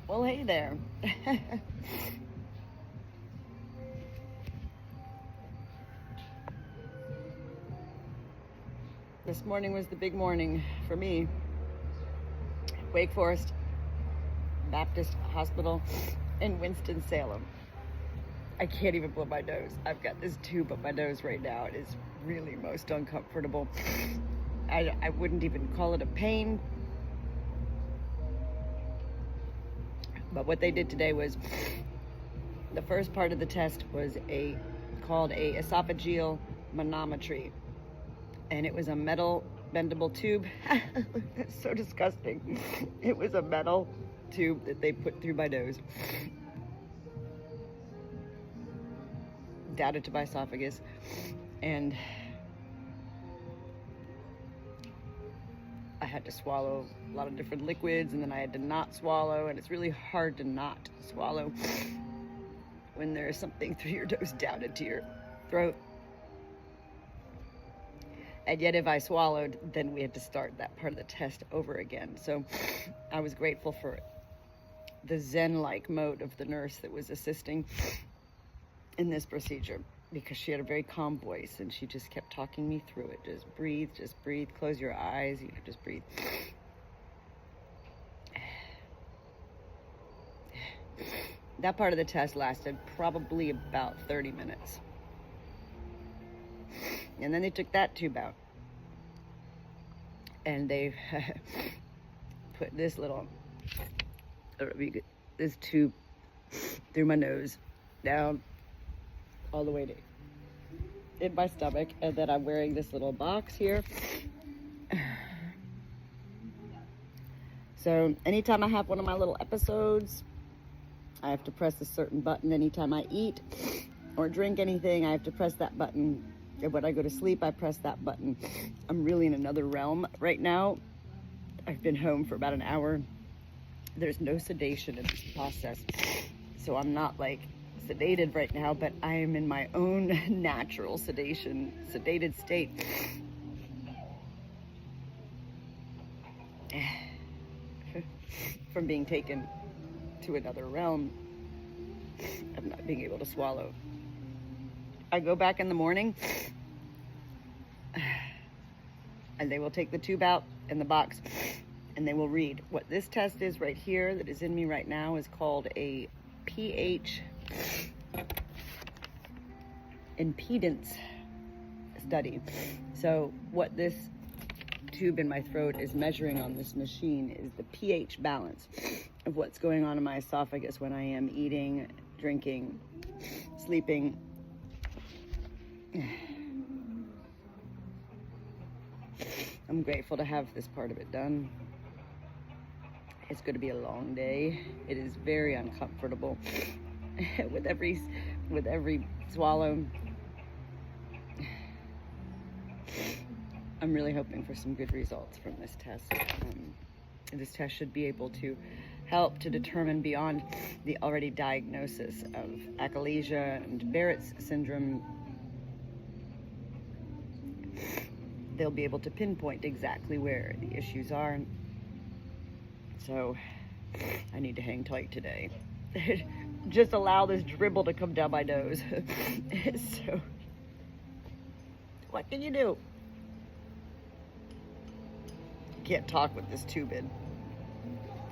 Well, hey there. This morning was the big morning for me. Wake Forest Baptist Hospital in Winston Salem. I can't even blow my nose. I've got this tube up my nose right now. It is really most uncomfortable. I wouldn't even call it a pain. But what they did today was, the first part of the test was called a esophageal manometry. And it was a metal bendable tube. That's so disgusting. It was a metal tube that they put through my nose, down into my esophagus, and I had to swallow a lot of different liquids, and then I had to not swallow, and it's really hard to not swallow when there's something through your nose down into your throat. And yet if I swallowed, then we had to start that part of the test over again. So I was grateful for the Zen-like mode of the nurse that was assisting in this procedure, because she had a very calm voice and she just kept talking me through it. Just breathe, close your eyes, just breathe. That part of the test lasted probably about 30 minutes. And then they took that tube out. And they put this tube through my nose, down all the way to in my stomach. And then I'm wearing this little box here. So anytime I have one of my little episodes, I have to press a certain button. Anytime I eat or drink anything, I have to press that button. And when I go to sleep, I press that button. I'm really in another realm right now. I've been home for about an hour. There's no sedation in this process. So I'm not like sedated right now, but I am in my own natural sedated state. From being taken to another realm of not being able to swallow. I go back in the morning and they will take the tube out in the box and they will read what this test is right here that is in me right now is called a pH impedance study. So what this tube in my throat is measuring on this machine is the pH balance of what's going on in my esophagus when I am eating, drinking, sleeping. I'm grateful to have this part of it done. It's going to be a long day. It is very uncomfortable with every swallow. I'm really hoping for some good results from this test. This test should be able to help to determine beyond the already diagnosis of achalasia and Barrett's syndrome. They'll be able to pinpoint exactly where the issues are. So I need to hang tight today. Just allow this dribble to come down my nose. So what can you do? You can't talk with this tube in.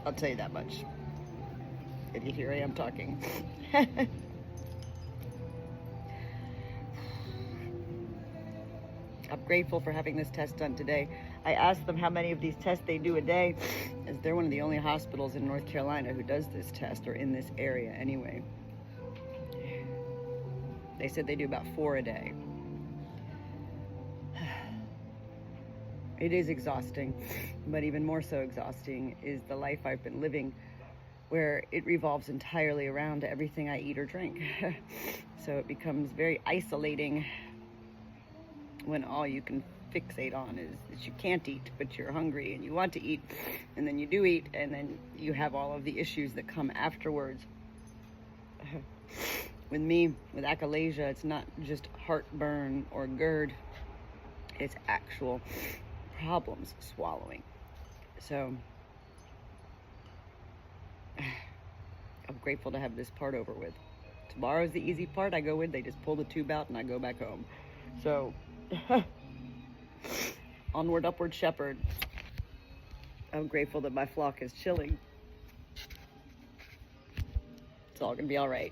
I'll tell you that much. And here I am talking. I'm grateful for having this test done today. I asked them how many of these tests they do a day, as they're one of the only hospitals in North Carolina who does this test, or in this area anyway. They said they do about 4 a day. It is exhausting, but even more so exhausting is the life I've been living, where it revolves entirely around everything I eat or drink. So it becomes very isolating when all you can fixate on is that you can't eat, but you're hungry and you want to eat, and then you do eat, and then you have all of the issues that come afterwards. With me, with achalasia, it's not just heartburn or GERD, it's actual problems swallowing. So grateful to have this part over with. Tomorrow's the easy part. I go in, they just pull the tube out, and I go back home. So, onward, upward, shepherd. I'm grateful that my flock is chilling. It's all gonna be all right.